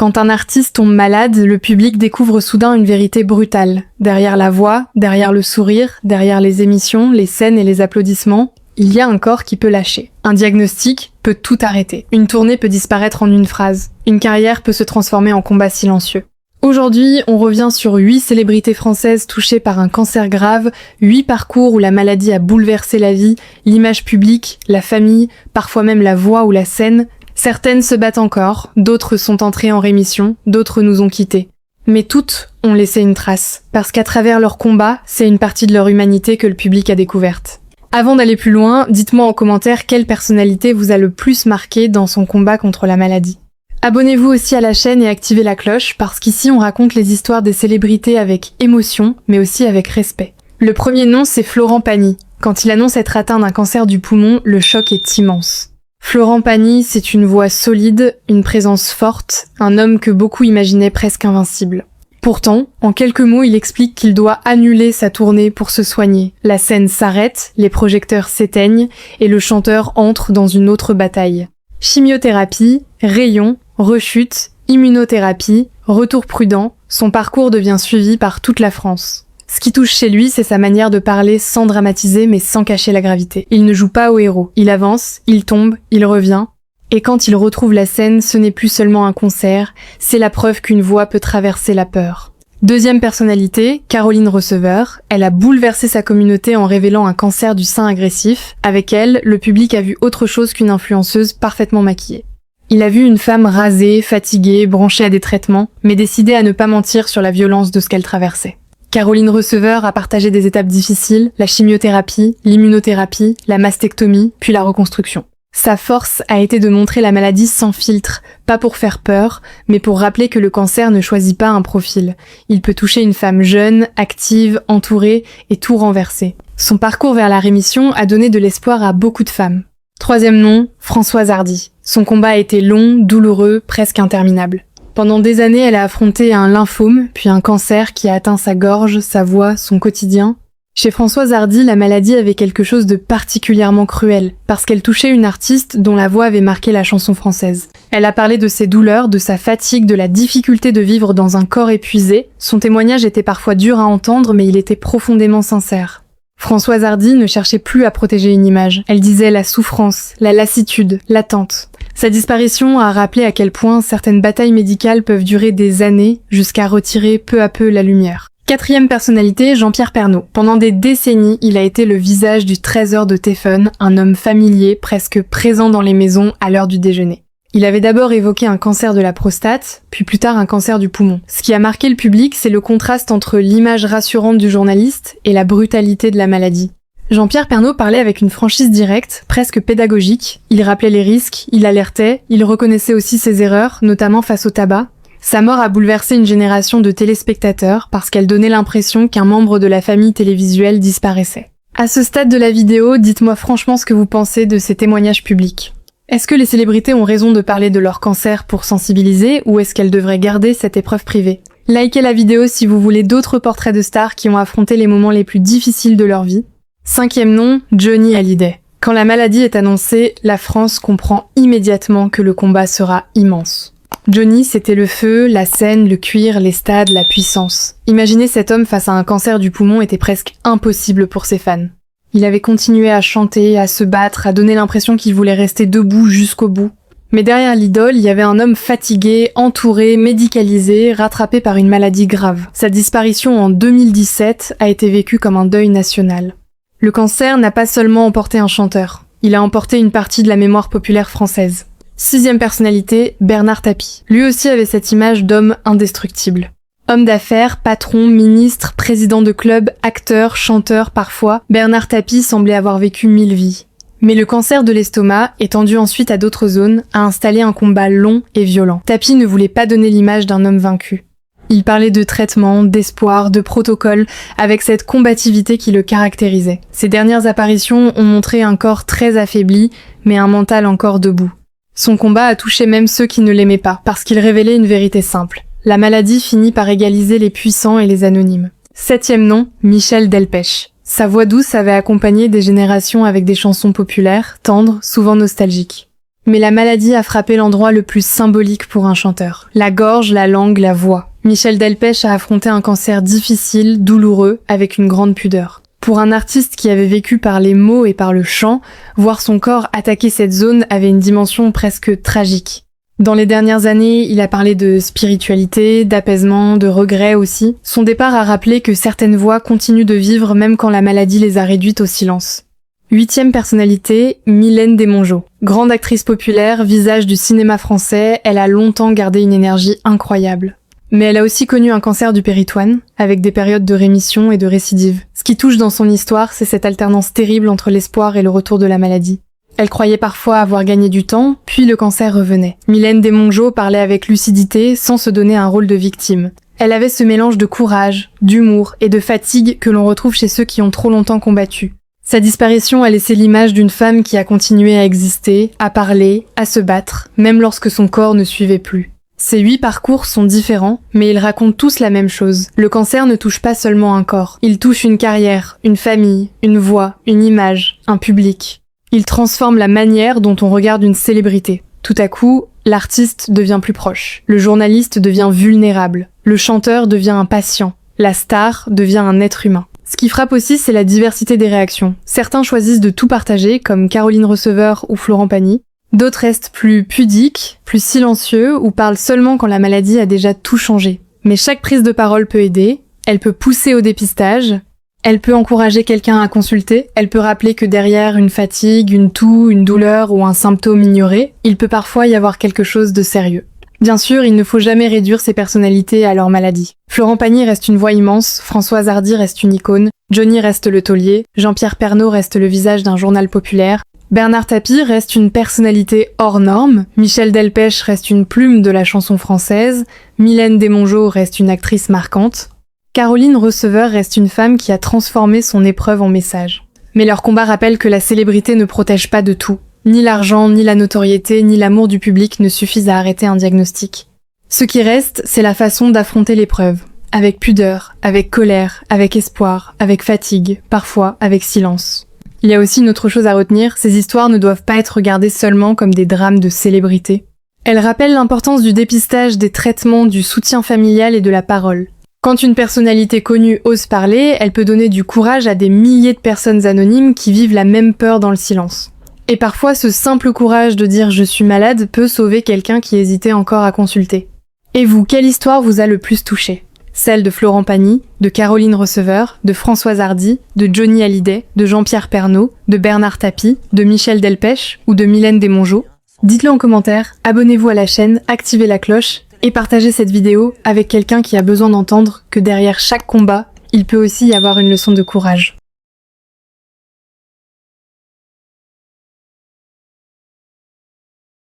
Quand un artiste tombe malade, le public découvre soudain une vérité brutale. Derrière la voix, derrière le sourire, derrière les émissions, les scènes et les applaudissements, il y a un corps qui peut lâcher. Un diagnostic peut tout arrêter. Une tournée peut disparaître en une phrase. Une carrière peut se transformer en combat silencieux. Aujourd'hui, on revient sur 8 célébrités françaises touchées par un cancer grave, 8 parcours où la maladie a bouleversé la vie, l'image publique, la famille, parfois même la voix ou la scène. Certaines se battent encore, d'autres sont entrées en rémission, d'autres nous ont quittés. Mais toutes ont laissé une trace, parce qu'à travers leur combat, c'est une partie de leur humanité que le public a découverte. Avant d'aller plus loin, dites-moi en commentaire quelle personnalité vous a le plus marqué dans son combat contre la maladie. Abonnez-vous aussi à la chaîne et activez la cloche, parce qu'ici on raconte les histoires des célébrités avec émotion, mais aussi avec respect. Le premier nom, c'est Florent Pagny. Quand il annonce être atteint d'un cancer du poumon, le choc est immense. Florent Pagny, c'est une voix solide, une présence forte, un homme que beaucoup imaginaient presque invincible. Pourtant, en quelques mots, il explique qu'il doit annuler sa tournée pour se soigner. La scène s'arrête, les projecteurs s'éteignent et le chanteur entre dans une autre bataille. Chimiothérapie, rayons, rechute, immunothérapie, retour prudent, son parcours devient suivi par toute la France. Ce qui touche chez lui, c'est sa manière de parler sans dramatiser mais sans cacher la gravité. Il ne joue pas au héros. Il avance, il tombe, il revient. Et quand il retrouve la scène, ce n'est plus seulement un concert, c'est la preuve qu'une voix peut traverser la peur. Deuxième personnalité, Caroline Receveur. Elle a bouleversé sa communauté en révélant un cancer du sein agressif. Avec elle, le public a vu autre chose qu'une influenceuse parfaitement maquillée. Il a vu une femme rasée, fatiguée, branchée à des traitements, mais décidée à ne pas mentir sur la violence de ce qu'elle traversait. Caroline Receveur a partagé des étapes difficiles, la chimiothérapie, l'immunothérapie, la mastectomie, puis la reconstruction. Sa force a été de montrer la maladie sans filtre, pas pour faire peur, mais pour rappeler que le cancer ne choisit pas un profil. Il peut toucher une femme jeune, active, entourée et tout renverser. Son parcours vers la rémission a donné de l'espoir à beaucoup de femmes. Troisième nom, Françoise Hardy. Son combat a été long, douloureux, presque interminable. Pendant des années, elle a affronté un lymphome, puis un cancer qui a atteint sa gorge, sa voix, son quotidien. Chez Françoise Hardy, la maladie avait quelque chose de particulièrement cruel, parce qu'elle touchait une artiste dont la voix avait marqué la chanson française. Elle a parlé de ses douleurs, de sa fatigue, de la difficulté de vivre dans un corps épuisé. Son témoignage était parfois dur à entendre, mais il était profondément sincère. Françoise Hardy ne cherchait plus à protéger une image. Elle disait la souffrance, la lassitude, l'attente. Sa disparition a rappelé à quel point certaines batailles médicales peuvent durer des années jusqu'à retirer peu à peu la lumière. Quatrième personnalité, Jean-Pierre Pernaut. Pendant des décennies, il a été le visage du trésor de Téphone, un homme familier, presque présent dans les maisons à l'heure du déjeuner. Il avait d'abord évoqué un cancer de la prostate, puis plus tard un cancer du poumon. Ce qui a marqué le public, c'est le contraste entre l'image rassurante du journaliste et la brutalité de la maladie. Jean-Pierre Pernaut parlait avec une franchise directe, presque pédagogique. Il rappelait les risques, il alertait, il reconnaissait aussi ses erreurs, notamment face au tabac. Sa mort a bouleversé une génération de téléspectateurs parce qu'elle donnait l'impression qu'un membre de la famille télévisuelle disparaissait. À ce stade de la vidéo, dites-moi franchement ce que vous pensez de ces témoignages publics. Est-ce que les célébrités ont raison de parler de leur cancer pour sensibiliser ou est-ce qu'elles devraient garder cette épreuve privée ? Likez la vidéo si vous voulez d'autres portraits de stars qui ont affronté les moments les plus difficiles de leur vie. Cinquième nom, Johnny Hallyday. Quand la maladie est annoncée, la France comprend immédiatement que le combat sera immense. Johnny, c'était le feu, la scène, le cuir, les stades, la puissance. Imaginer cet homme face à un cancer du poumon était presque impossible pour ses fans. Il avait continué à chanter, à se battre, à donner l'impression qu'il voulait rester debout jusqu'au bout. Mais derrière l'idole, il y avait un homme fatigué, entouré, médicalisé, rattrapé par une maladie grave. Sa disparition en 2017 a été vécue comme un deuil national. Le cancer n'a pas seulement emporté un chanteur, il a emporté une partie de la mémoire populaire française. Sixième personnalité, Bernard Tapie. Lui aussi avait cette image d'homme indestructible. Homme d'affaires, patron, ministre, président de club, acteur, chanteur parfois, Bernard Tapie semblait avoir vécu 1000 vies. Mais le cancer de l'estomac, étendu ensuite à d'autres zones, a installé un combat long et violent. Tapie ne voulait pas donner l'image d'un homme vaincu. Il parlait de traitement, d'espoir, de protocole, avec cette combativité qui le caractérisait. Ses dernières apparitions ont montré un corps très affaibli, mais un mental encore debout. Son combat a touché même ceux qui ne l'aimaient pas, parce qu'il révélait une vérité simple. La maladie finit par égaliser les puissants et les anonymes. Septième nom, Michel Delpech. Sa voix douce avait accompagné des générations avec des chansons populaires, tendres, souvent nostalgiques. Mais la maladie a frappé l'endroit le plus symbolique pour un chanteur. La gorge, la langue, la voix. Michel Delpech a affronté un cancer difficile, douloureux, avec une grande pudeur. Pour un artiste qui avait vécu par les mots et par le chant, voir son corps attaquer cette zone avait une dimension presque tragique. Dans les dernières années, il a parlé de spiritualité, d'apaisement, de regret aussi. Son départ a rappelé que certaines voix continuent de vivre même quand la maladie les a réduites au silence. 8e personnalité, Mylène Desmongeaux. Grande actrice populaire, visage du cinéma français, elle a longtemps gardé une énergie incroyable. Mais elle a aussi connu un cancer du péritoine, avec des périodes de rémission et de récidive. Ce qui touche dans son histoire, c'est cette alternance terrible entre l'espoir et le retour de la maladie. Elle croyait parfois avoir gagné du temps, puis le cancer revenait. Mylène Desmongeaux parlait avec lucidité, sans se donner un rôle de victime. Elle avait ce mélange de courage, d'humour et de fatigue que l'on retrouve chez ceux qui ont trop longtemps combattu. Sa disparition a laissé l'image d'une femme qui a continué à exister, à parler, à se battre, même lorsque son corps ne suivait plus. Ces 8 parcours sont différents, mais ils racontent tous la même chose. Le cancer ne touche pas seulement un corps, il touche une carrière, une famille, une voix, une image, un public. Il transforme la manière dont on regarde une célébrité. Tout à coup, l'artiste devient plus proche, le journaliste devient vulnérable, le chanteur devient un patient, la star devient un être humain. Ce qui frappe aussi, c'est la diversité des réactions. Certains choisissent de tout partager, comme Caroline Receveur ou Florent Pagny. D'autres restent plus pudiques, plus silencieux, ou parlent seulement quand la maladie a déjà tout changé. Mais chaque prise de parole peut aider, elle peut pousser au dépistage, elle peut encourager quelqu'un à consulter, elle peut rappeler que derrière une fatigue, une toux, une douleur ou un symptôme ignoré, il peut parfois y avoir quelque chose de sérieux. Bien sûr, il ne faut jamais réduire ces personnalités à leur maladie. Florent Pagny reste une voix immense, Françoise Hardy reste une icône, Johnny reste le taulier, Jean-Pierre Pernaut reste le visage d'un journal populaire, Bernard Tapie reste une personnalité hors norme, Michel Delpech reste une plume de la chanson française, Mylène Desmongeaux reste une actrice marquante, Caroline Receveur reste une femme qui a transformé son épreuve en message. Mais leur combat rappelle que la célébrité ne protège pas de tout. Ni l'argent, ni la notoriété, ni l'amour du public ne suffisent à arrêter un diagnostic. Ce qui reste, c'est la façon d'affronter l'épreuve. Avec pudeur, avec colère, avec espoir, avec fatigue, parfois avec silence. Il y a aussi une autre chose à retenir, ces histoires ne doivent pas être regardées seulement comme des drames de célébrité. Elles rappellent l'importance du dépistage, des traitements, du soutien familial et de la parole. Quand une personnalité connue ose parler, elle peut donner du courage à des milliers de personnes anonymes qui vivent la même peur dans le silence. Et parfois, ce simple courage de dire « je suis malade » peut sauver quelqu'un qui hésitait encore à consulter. Et vous, quelle histoire vous a le plus touché ? Celle de Florent Pagny, de Caroline Receveur, de Françoise Hardy, de Johnny Hallyday, de Jean-Pierre Pernaut, de Bernard Tapie, de Michel Delpech ou de Mylène Desmongeaux ? Dites-le en commentaire, abonnez-vous à la chaîne, activez la cloche et partagez cette vidéo avec quelqu'un qui a besoin d'entendre que derrière chaque combat, il peut aussi y avoir une leçon de courage.